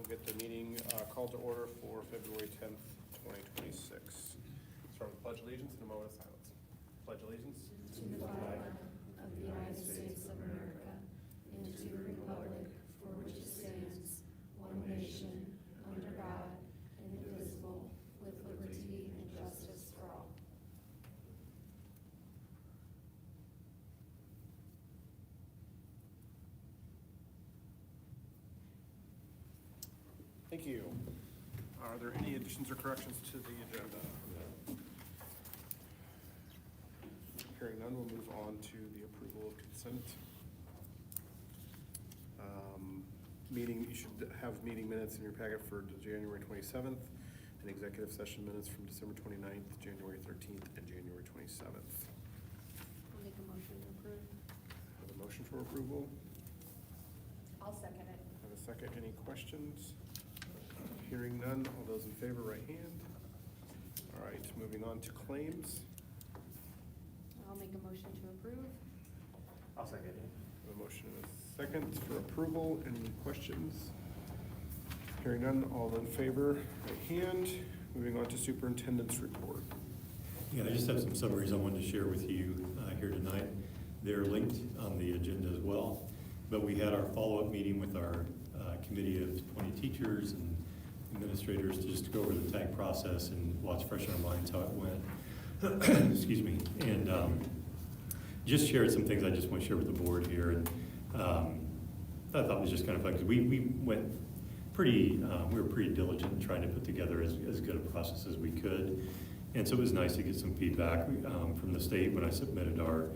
get the meeting called to order for February 10th, 2026. Start with pledge allegiance and a moment of silence. Pledge allegiance to the flag of the United States of America and to the republic for which it stands, one nation, under God, indivisible, with liberty and justice for all. Thank you. Are there any additions or corrections to the agenda? Hearing none, we'll move on to the approval of consent. You should have meeting minutes in your packet for January 27th and executive session minutes from December 29th, January 13th, and January 27th. I'll make a motion to approve. Have a motion for approval. I'll second it. Have a second. Any questions? Hearing none. All those in favor, right hand. All right, moving on to claims. I'll make a motion to approve. I'll second it. A motion and a second for approval. Any questions? Hearing none. All in favor, right hand. Moving on to superintendent's report. Yeah, I just have some summaries I wanted to share with you here tonight. They're linked on the agenda as well. But we had our follow-up meeting with our committee of 20 teachers and administrators to just go over the tag process and what's fresh in our minds, how it went. Excuse me. And just shared some things I just want to share with the board here. And I thought it was just kind of fun because we went pretty, we were pretty diligent in trying to put together as good a process as we could. And so it was nice to get some feedback from the state when I submitted our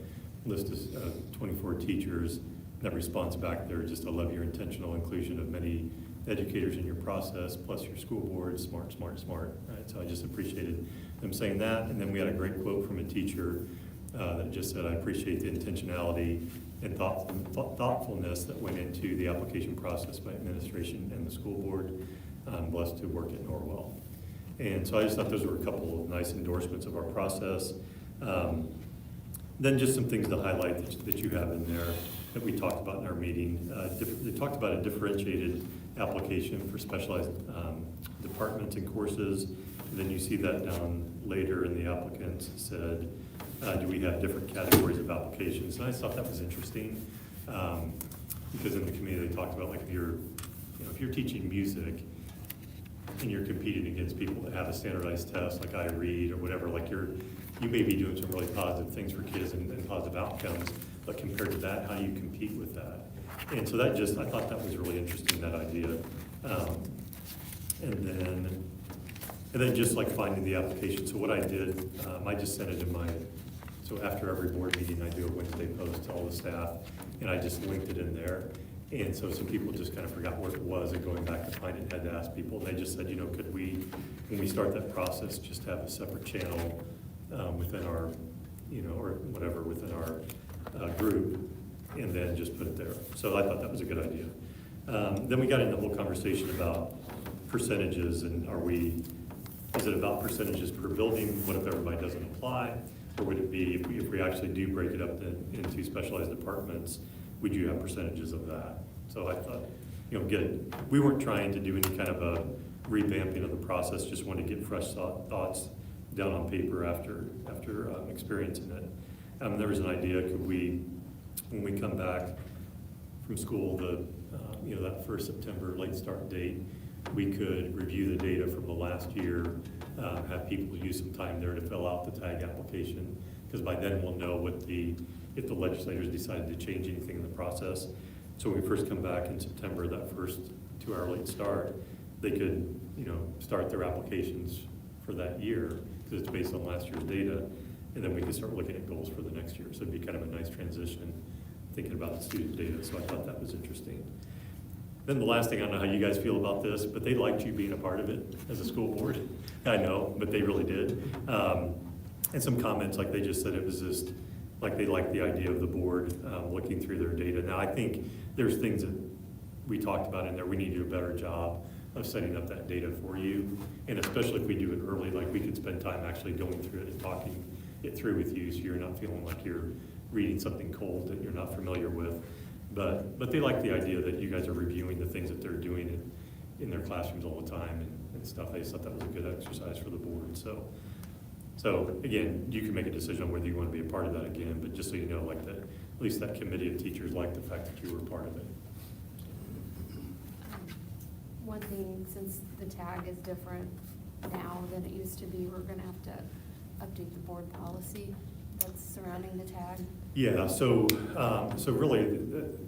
list of 24 teachers. That response back there, just I love your intentional inclusion of many educators in your process, plus your school board, smart, smart, smart. Right? So I just appreciated them saying that. And then we had a great quote from a teacher that just said, I appreciate the intentionality and thoughtfulness that went into the application process by administration and the school board. I'm blessed to work at Norwell. And so I just thought those were a couple of nice endorsements of our process. Then just some things to highlight that you have in there that we talked about in our meeting. They talked about a differentiated application for specialized departments and courses. And then you see that down later in the applicants said, do we have different categories of applications? And I thought that was interesting because in the community they talked about like if you're teaching music and you're competing against people that have a standardized test like I read or whatever, like you may be doing some really positive things for kids and positive outcomes, but compared to that, how do you compete with that? And so that I thought that was really interesting, that idea. And then just like finding the application. So what I did, I just sent it in so after every board meeting, I do a Wednesday post to all the staff, and I just linked it in there. And so some people just kind of forgot where it was and going back to find it, had to ask people. And they just said, could we, when we start that process, just have a separate channel within our, or whatever, within our group, and then just put it there. So I thought that was a good idea. Then we got into the whole conversation about percentages and is it about percentages per building? What if everybody doesn't apply? Or would it be, if we actually do break it up into specialized departments, would you have percentages of that? So I thought, we weren't trying to do any kind of a revamping of the process, just wanted to get fresh thoughts down on paper after experiencing it. There was an idea, could we, when we come back from school, that first September late start date, we could review the data from the last year, have people use some time there to fill out the tag application, because by then we'll know if the legislators decided to change anything in the process. So when we first come back in September, that first 2-hour late start, they could, start their applications for that year, because it's based on last year's data, and then we could start looking at goals for the next year. So it'd be kind of a nice transition, thinking about the student data, so I thought that was interesting. Then the last thing, I don't know how you guys feel about this, but they liked you being a part of it as a school board. I know, but they really did. And some comments, like they just said it was just, like they liked the idea of the board looking through their data. Now I think there's things that we talked about in there, we need to do a better job of setting up that data for you. And especially if we do it early, like we could spend time actually going through it and talking it through with you so you're not feeling like you're reading something cold that you're not familiar with. But they like the idea that you guys are reviewing the things that they're doing in their classrooms all the time and stuff. I just thought that was a good exercise for the board, so again, you can make a decision on whether you want to be a part of that again, but just so you know, like that, at least that committee of teachers liked the fact that you were a part of it. One thing, since the tag is different now than it used to be, we're gonna have to update the board policy that's surrounding the tag. Yeah, so really,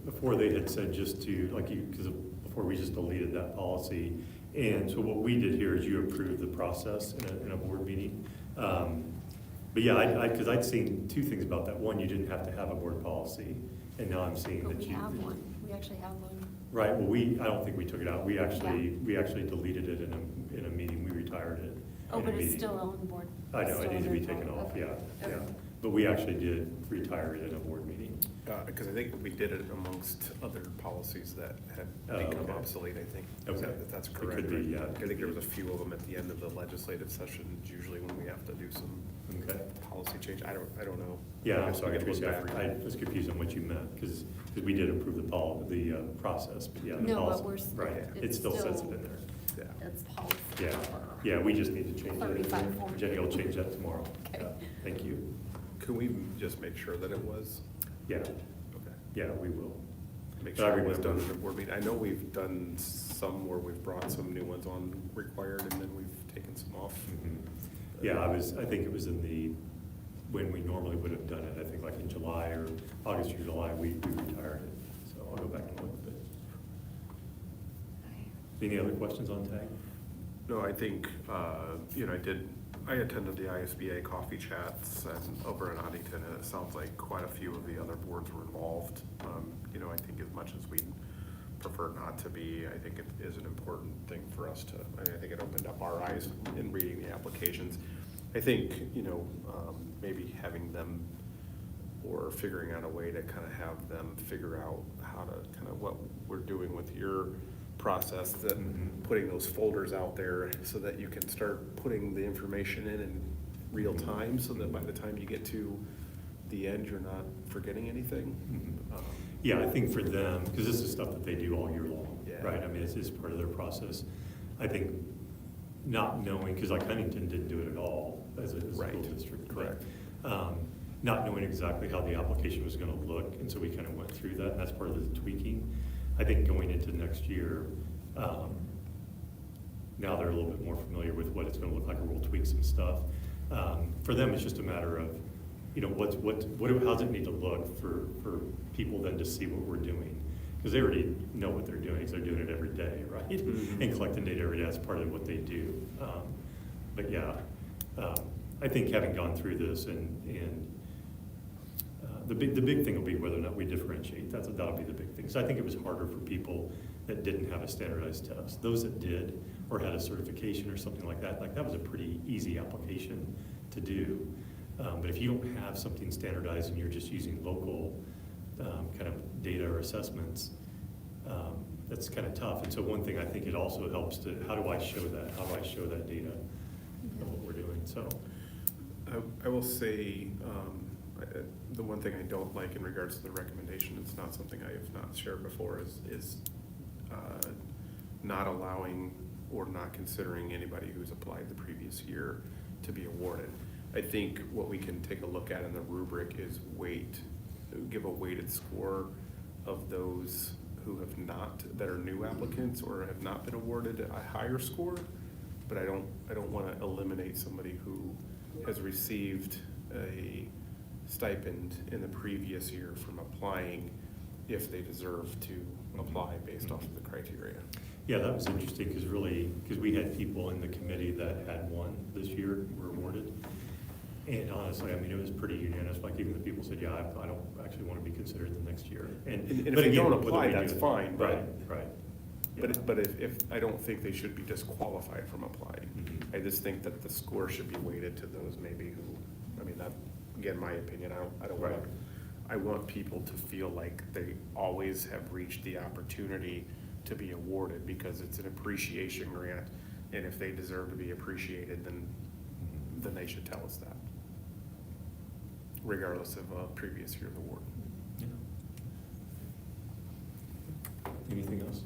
before they had said just to, like because before we just deleted that policy. And so what we did here is you approved the process in a board meeting. But yeah, because I'd seen two things about that. One, you didn't have to have a board policy, and now I'm seeing But that we you. have one, we actually have one. Right, well, I don't think we took it out. We actually deleted it in a meeting. We retired it. Oh, in a but it's meeting. still on the board. I know, Still it needs to be under taken the- off, okay. yeah. Okay. But we actually did retire it in a board meeting. Because I think we did it amongst other policies that had Oh, become okay. obsolete, I think. Okay. If that's It correct. could be, yeah. I think there was a few of them at the end of the legislative session, usually when we have to do some Okay. policy change. I don't know. Yeah, I I'm guess we sorry, could look Tracy, back. I was confused on what you meant, because we did approve the process, but yeah. the No, but policy- we're Right, it's it still says it still- in there. Yeah. It's policy. Yeah, yeah, we just need to change it. 35 Jenny will change that tomorrow. Okay. Yeah, thank you. Can we just make sure that it was? Yeah, Okay. yeah, we will. Make But I sure it was done remember- at the board meeting. I know we've done some where we've brought some new ones on required and then we've taken some off. Mhm. Yeah, I think it was when we normally would have done it, I think like in July or August or July, we retired it. So I'll go back and look at it. Any other questions on tag? No, I think, I attended the ISBA coffee chats and over in Huntington, and it sounds like quite a few of the other boards were involved. I think as much as we prefer not to be, I think it is an important thing for us to, I think it opened up our eyes in reading the applications. I think, maybe having them or figuring out a way to kind of have them figure out how to kind of what we're doing with your process, that putting those folders out there so that you can start putting the information in real time, so that by the time you get to the end, you're not forgetting anything. Yeah, I think for them, because this is stuff that they do all year long, Yeah. right? I mean, it's part of their process. I think not knowing, because like Huntington didn't do it at all as a Right. school district. but, Correct. Not knowing exactly how the application was gonna look, and so we kind of went through that, and that's part of the tweaking. I think going into next year, now they're a little bit more familiar with what it's gonna look like, or we'll tweak some stuff. For them, it's just a matter of, how's it need to look for people then to see what we're doing? Because they already know what they're doing, because they're doing it every day, right? Mhm. And collecting data every day, that's part of what they do. But yeah, I think having gone through this and the big thing will be whether or not we differentiate. That'll be the big thing. So I think it was harder for people that didn't have a standardized test. Those that did, or had a certification or something like that was a pretty easy application to do. But if you don't have something standardized and you're just using local kind of data or assessments, that's kind of tough. And so one thing I think it also helps to, how do I show that? How do I show that data of what we're doing? So. I will say, the one thing I don't like in regards to the recommendation, it's not something I have not shared before, is not allowing or not considering anybody who's applied the previous year to be awarded. I think what we can take a look at in the rubric is give a weighted score of those who have not, that are new applicants or have not been awarded a higher score. But I don't wanna eliminate somebody who has received a stipend in the previous year from applying if they deserve to apply based off of the criteria. Yeah, that was interesting, because we had people in the committee that had won this year, were awarded. And honestly, I mean, it was pretty unanimous, like even the people said, yeah, I don't actually want to be considered the next year. And if but they again, don't whether apply, we do that's it- fine, but- Right. But if, I don't think they should be disqualified from applying. Mhm. I just think that the score should be weighted to those maybe who, I mean, that, again, my opinion, I don't want, Right. I want people to feel like they always have reached the opportunity to be awarded, because it's an appreciation grant, and if they deserve to be appreciated, then they should tell us that, regardless of previous year's award. Yeah. Anything else?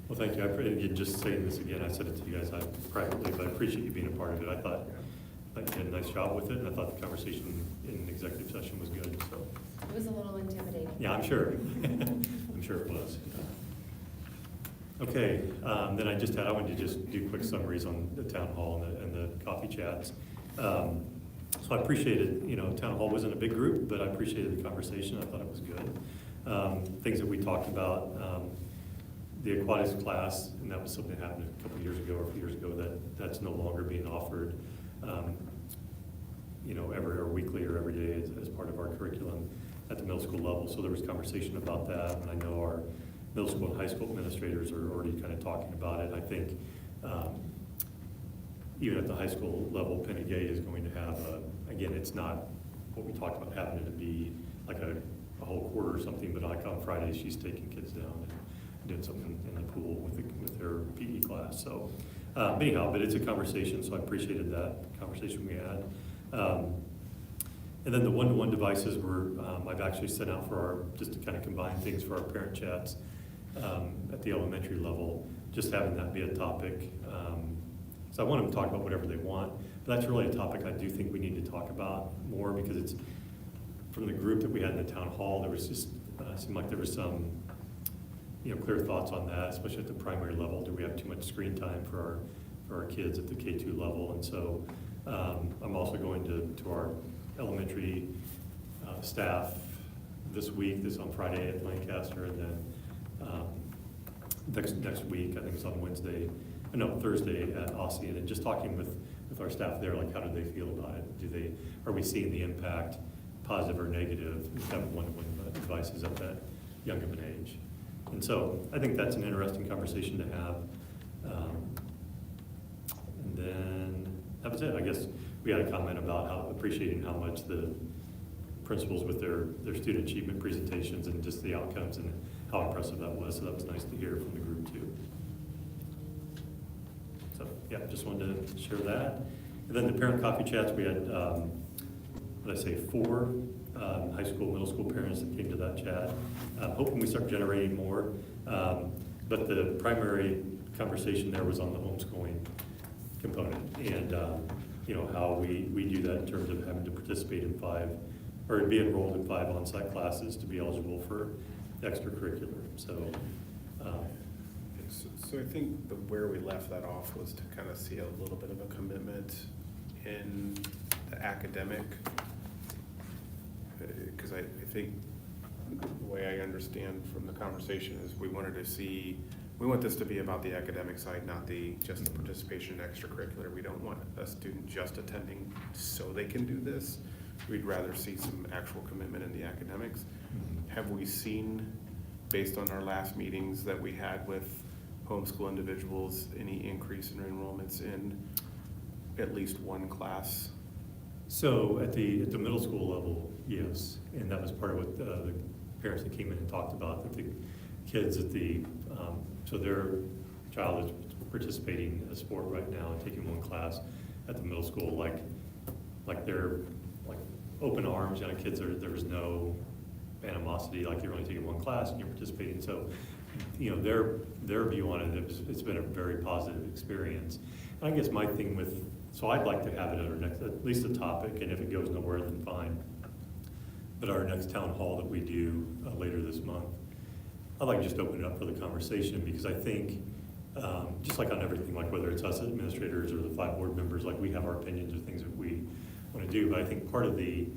Well, thank you. I appreciate, just saying this again, I said it to you guys privately, but I appreciate you being a part of it. I thought you did a nice job with it, and I thought the conversation in executive session was good, so. It was a little intimidating. Yeah, I'm sure. I'm sure it was. Okay, then I wanted to just do quick summaries on the town hall and the coffee chats. So I appreciated, town hall wasn't a big group, but I appreciated the conversation. I thought it was good. Things that we talked about, the aquatics class, and that was something that happened a couple years ago or a few years ago, that's no longer being offered, every or weekly or every day as part of our curriculum at the middle school level. So there was conversation about that, and I know our middle school and high school administrators are already kind of talking about it. I think even at the high school level, Penny Gay is going to have again, it's not what we talked about having it to be like a whole quarter or something, but like on Fridays, she's taking kids down and doing something in the pool with her PE class. So anyhow, but it's a conversation, so I appreciated that conversation we had. And then the one-to-one devices were, I've actually sent out for just to kind of combine things for our parent chats at the elementary level, just having that be a topic. So I want them to talk about whatever they want, but that's really a topic I do think we need to talk about more, because it's from the group that we had in the town hall, there was just, seemed like there was some, clear thoughts on that, especially at the primary level. Do we have too much screen time for our kids at the K2 level? And so I'm also going to our elementary staff this week, this on Friday at Lancaster, and then next week, I think it's on Thursday at Ossian, and just talking with our staff there, like how do they feel about it? Are we seeing the impact, positive or negative, with having one-to-one devices at that young of an age? And so I think that's an interesting conversation to have. And then that was it. I guess we had a comment about appreciating how much the principals with their student achievement presentations and just the outcomes and how impressive that was. So that was nice to hear from the group too. So yeah, just wanted to share that. And then the parent coffee chats, we had, 4 high school, middle school parents that came to that chat. Hoping we start generating more. But the primary conversation there was on the homeschooling component and how we do that in terms of having to participate in 5 or be enrolled in 5 on-site classes to be eligible for extracurricular. So I think where we left that off was to kind of see a little bit of a commitment in the academic, because I think the way I understand from the conversation is we want this to be about the academic side, not just the participation in extracurricular. We don't want a student just attending so they can do this. We'd rather see some actual commitment in the academics. Have we seen, based on our last meetings that we had with homeschool individuals, any increase in enrollments in at least one class? So at the middle school level, yes, and that was part of what the parents that came in and talked about, that the kids at so their child is participating in a sport right now and taking one class at the middle school, like they're like open arms, kids there was no animosity, like you're only taking one class and you're participating. So their view on it, it's been a very positive experience. And I guess my thing so I'd like to have it at least a topic, and if it goes nowhere, then fine. But our next town hall that we do later this month, I'd like to just open it up for the conversation, because I think, just like on everything, like whether it's us administrators or the 5 board members, like we have our opinions or things that we want to do, but I think part of the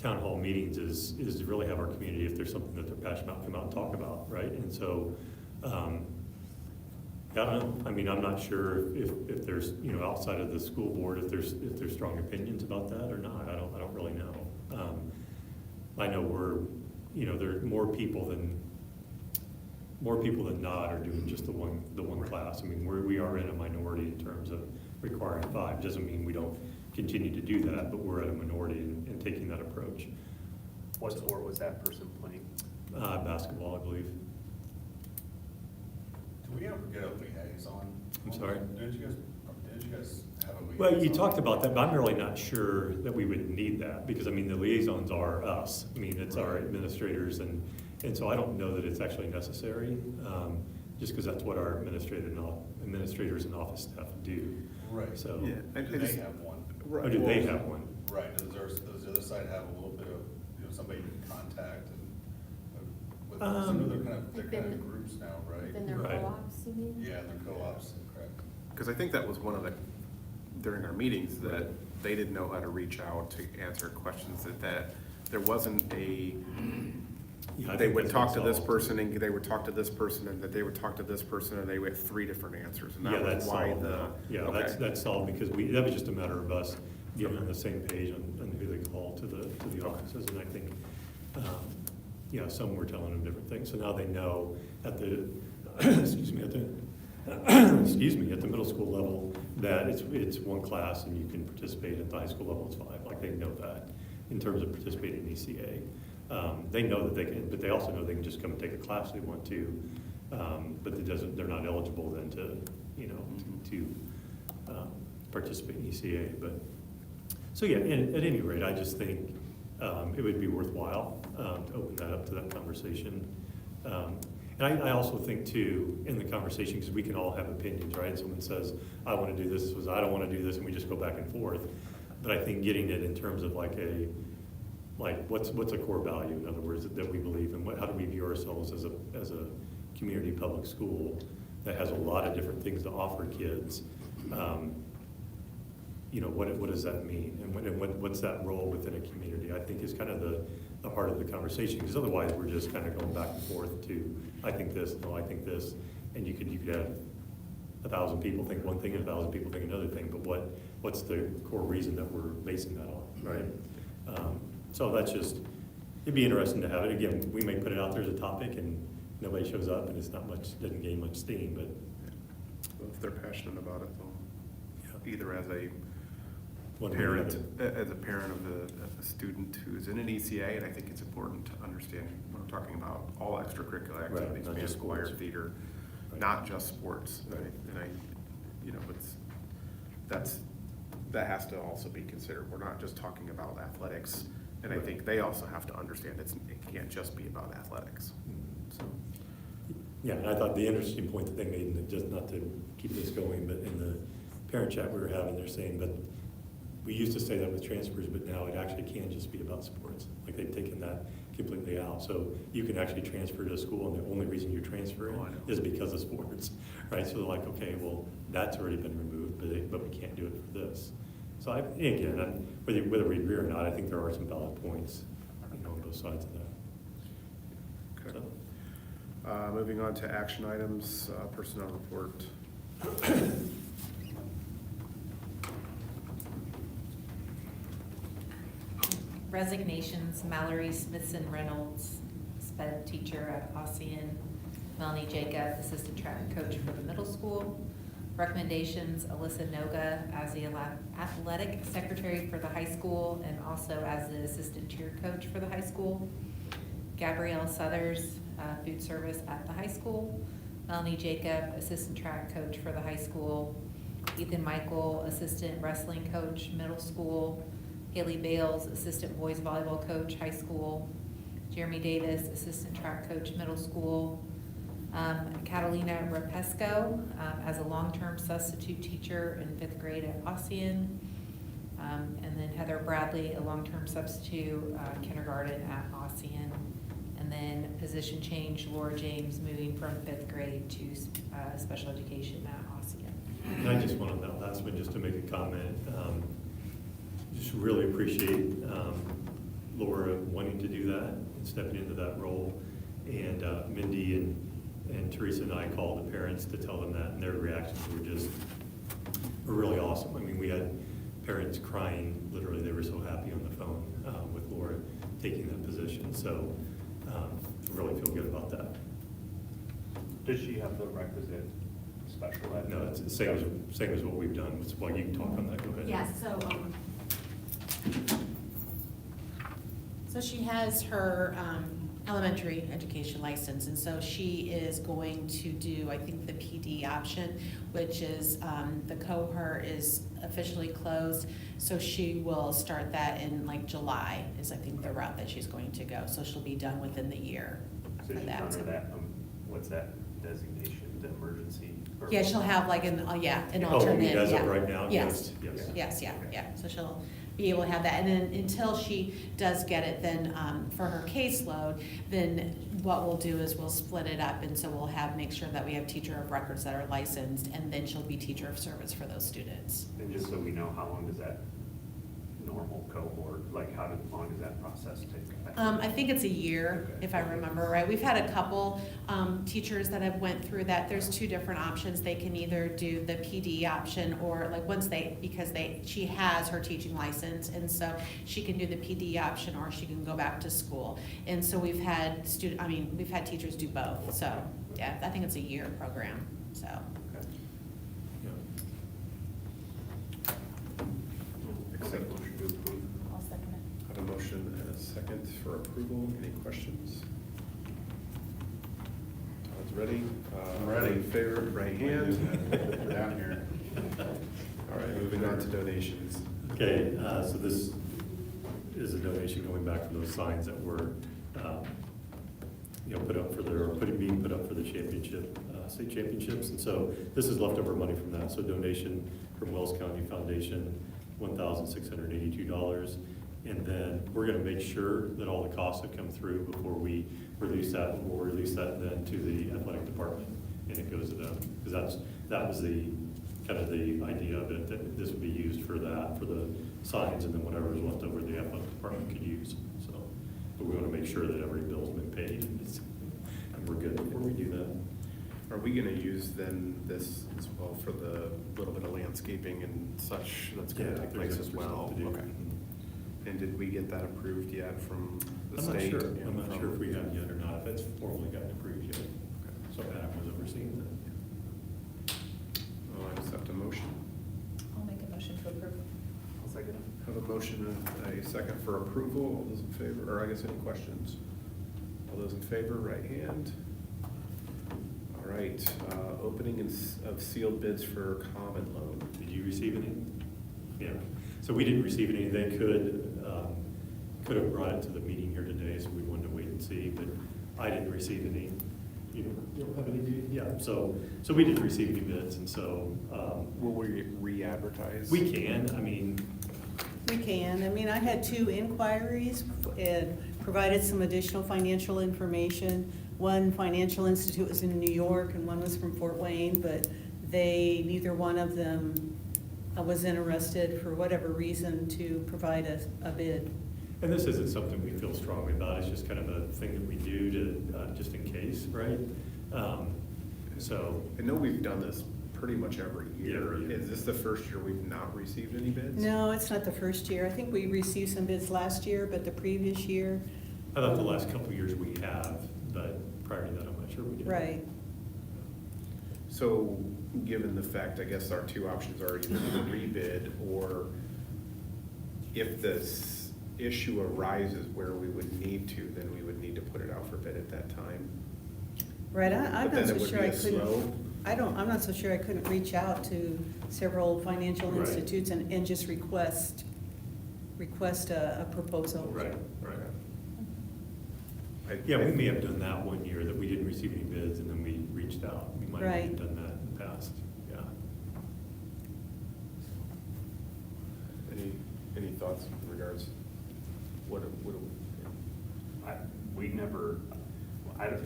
town hall meetings is to really have our community, if there's something that they're passionate about, come out and talk about, right? And so, I don't know. I mean, I'm not sure if there's, outside of the school board, if there's strong opinions about that or not. I don't really know. I know there are more people than not are doing just the one class. I mean, we are in a minority in terms of requiring 5. Doesn't mean we don't continue to do that, but we're at a minority in taking that approach. What sport was that person playing? Basketball, I believe. Do we ever get a liaison? I'm sorry? Didn't you guys have a liaison? Well, you talked about that, but I'm really not sure that we would need that, because I mean, the liaisons are us. I mean, it's our administrators, and so I don't know that it's actually necessary. just because that's what our administrators and office staff do. Right. So, Yeah. Do they have one? or do they have one? Right, does the other side have a little bit of, somebody you can contact and, with, some of they're kind of groups now, right? Then their Right. co-ops, you mean? Yeah, they're co-ops, correct. Because I think that was one of the, during our meetings, that they didn't know how to reach out to answer questions, that there wasn't a, Yeah, I they think would that's talk been to this solved. person, and they would talk to this person, and that they would talk to this person, and they would have 3 different answers, and Yeah, that that's was why solved the. now. Yeah, okay. that's solved because that was just a matter of us getting on the same page on who they call to the Okay. offices. And I think, some were telling them different things. So now they know at the, excuse me, at the middle school level that it's one class and you can participate. At the high school level, it's 5. Like, they know that in terms of participating in ECA. They know that they can, but they also know they can just come and take a class if they want to. But they're not eligible then to participate in ECA. But, so yeah, and at any rate, I just think it would be worthwhile to open that up to that conversation. And I also think too, in the conversation, because we can all have opinions, right? Someone says, I want to do this, I don't want to do this, and we just go back and forth. But I think getting it in terms of like what's a core value, in other words, that we believe in, how do we view ourselves as a community public school that has a lot of different things to offer kids. What does that mean? And what's that role within a community? I think is kind of the heart of the conversation, because otherwise we're just kind of going back and forth to, I think this, no, I think this, and you could have 1,000 people think one thing and 1,000 people think another thing, but what's the core reason that we're basing that on, right? So that's just, it'd be interesting to have it. Again, we may put it out there as a topic and nobody shows up and it's doesn't gain much steam, but. Well, if they're passionate about it, they'll, either as a One way or parent, another. as a parent of a student who's in an ECA, and I think it's important to understand, when I'm talking about all extracurricular Right, activities, not band, just choir, sports. theater, Right. not just sports. Right. That has to also be considered. We're not just talking about athletics, and I think they also have to understand it can't just be about athletics. So, Yeah, and I thought the interesting point that they made, and just not to keep this going, but in the parent chat we were having, they're saying that we used to say that with transfers, but now it actually can just be about sports. Like, they've taken that completely out. So you can actually transfer to a school, and the only reason you're transferring Oh, I know. is because of sports, right? So they're like, okay, well, that's already been removed, but we can't do it for this. So whether we agree or not, I think there are some valid points, on both sides of that. okay. So, Moving on to action items, personnel report. Resignations: Mallory Smithson Reynolds, sped teacher at Ossian; Melanie Jacob, assistant track coach for the middle school. Recommendations: Alyssa Noga as the athletic secretary for the high school and also as the assistant cheer coach for the high school. Gabrielle Southers, food service at the high school. Melanie Jacob, assistant track coach for the high school. Ethan Michael, assistant wrestling coach, middle school. Haley Bales, assistant boys volleyball coach, high school. Jeremy Davis, assistant track coach, middle school. Catalina Rapesco as a long-term substitute teacher in 5th grade at Ossian. And then Heather Bradley, a long-term substitute kindergarten at Ossian. And then position change, Laura James moving from 5th grade to special education at Ossian. And I just want on that last one, just to make a comment. Just really appreciate Laura wanting to do that and stepping into that role. And Mindy and Teresa and I called the parents to tell them that, and their reactions were really awesome. I mean, we had parents crying, literally, they were so happy on the phone with Laura taking that position. So really feel good about that. Does she have the requisite special ed? No, it's the same as what we've done. Well, you can talk on that, go ahead. Yeah, so she has her elementary education license, and so she is going to do, I think, the PD option, which is the cohort is officially closed, so she will start that in like July is I think the route that she's going to go, so she'll be done within the year So for she's that. under that, what's that designation? the emergency? or- Yeah, she'll have like an, an Oh, you mean alternate, as of yeah. right now? Yes. Yes. Yes, yeah, so she'll be able to have that, and then until she does get it, then, for her caseload, then what we'll do is we'll split it up, and so we'll make sure that we have teacher of records that are licensed, and then she'll be teacher of service for those students. And just so we know, how long does that normal cohort, like how long does that process take? I think it's a year, Okay. if I remember right. We've had a couple teachers that have went through that. There's two different options. They can either do the PD option, or like because she has her teaching license, and so she can do the PD option, or she can go back to school. And so we've had teachers do both. So yeah, I think it's a year program, so. Okay. Yeah. Accept motion to approve. I'll second it. I have a motion and a second for approval. Any questions? Todd's ready. I'm ready. In favor, right hand. Down here. All right, moving on to donations. Okay, so this is a donation going back for those signs that were, put up for being put up for the championship, state championships. And so this is leftover money from that. So donation from Wells County Foundation, $1,682. And then we're gonna make sure that all the costs have come through before we release that. We'll release that then to the athletic department, and it goes to them. Because that was the, kind of the idea of it, that this would be used for that, for the signs, and then whatever is left over, the athletic department could use, so. But we wanna make sure that every bill's been paid, and we're good before we do that. Are we gonna use then this as well for the little bit of landscaping and such that's gonna take there's place as extra stuff well? to do. Okay. And did we get that approved yet from the I'm not state? sure, and I'm not from- sure if we have yet or not, if it's formally gotten approved yet. So Adam was overseeing that. I'll accept a motion. I'll make a motion to approve. I'll second it. Have a motion and a second for approval. All those in favor, or I guess any questions? All those in favor, right hand. All right, opening of sealed bids for common loan. Did you receive any? Yeah, so we didn't receive any. They could have brought it to the meeting here today, so we wanted to wait and see, but I didn't receive any. You don't have any, do you? Yeah, so we didn't receive any bids, and so, Will we re-advertise? we can, We can. I had 2 inquiries and provided some additional financial information. One financial institute was in New York and one was from Fort Wayne, but neither one of them was interested for whatever reason to provide a bid. and this isn't something we feel strongly about. It's just kind of a thing that we do to, just in case, right? So, I know we've done this pretty much every year. Yeah. Is this the first year we've not received any bids? No, it's not the first year. I think we received some bids last year, but the previous year, I thought the last couple of years we have, but prior to that, I'm not sure we did. right. So, given the fact, I guess our 2 options are either to rebid, or if this issue arises where we would need to, then we would need to put it out for bid at that time. Right, I'm But not then it so would sure be I a slow. couldn't, I'm not so sure I couldn't reach out to several financial Right. institutes and just request a proposal. Right, right. I- Yeah, we may have done that one year, that we didn't receive any bids, and then we reached out. We might have Right. done that in the past, yeah. Any thoughts in regards? We never,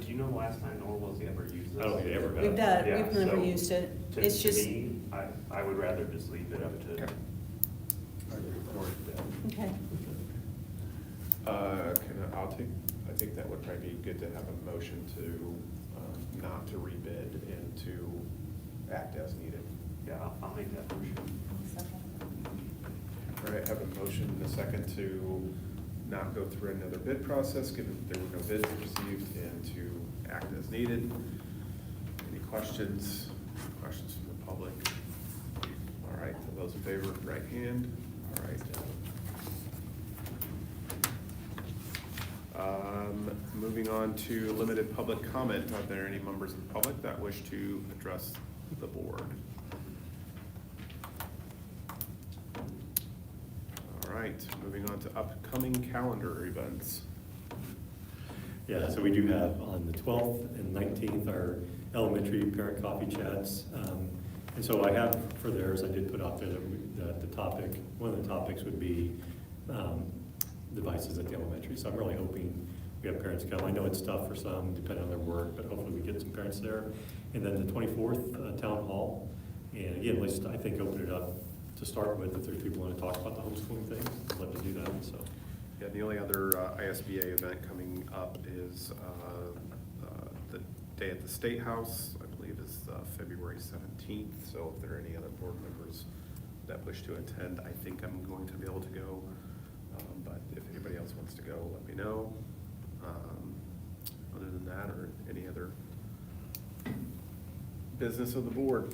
do you know the last time Norwell's ever used this? I don't think they ever have. We've Yeah, never so used it. It's To just, me, I would rather just leave it up to. Okay. okay. I think that would probably be good to have a motion to, not to rebid and to act as needed. Yeah, I'll make that motion. All right, have a motion and a second to not go through another bid process, given that there were no bids received, and to act as needed. Any questions? Questions from the public? All right, those in favor, right hand. All right. Moving on to limited public comment. Are there any members of the public that wish to address the board? All right, moving on to upcoming calendar events. Yeah, so we do have on the 12th and 19th, our elementary parent coffee chats. And so I have, for theirs, I did put out there that the topic, one of the topics would be devices at the elementary. So I'm really hoping we have parents come. I know it's tough for some, depending on their work, but hopefully we get some parents there. And then the 24th, Town Hall. And again, let's, I think, open it up to start with. If there's people who want to talk about the homeschooling thing, I'd love to do that, so. Yeah, the only other ISBA event coming up is the Day at the State House, I believe is February 17th. So if there are any other board members that wish to attend, I think I'm going to be able to go. But if anybody else wants to go, let me know. Other than that, or any other business of the board.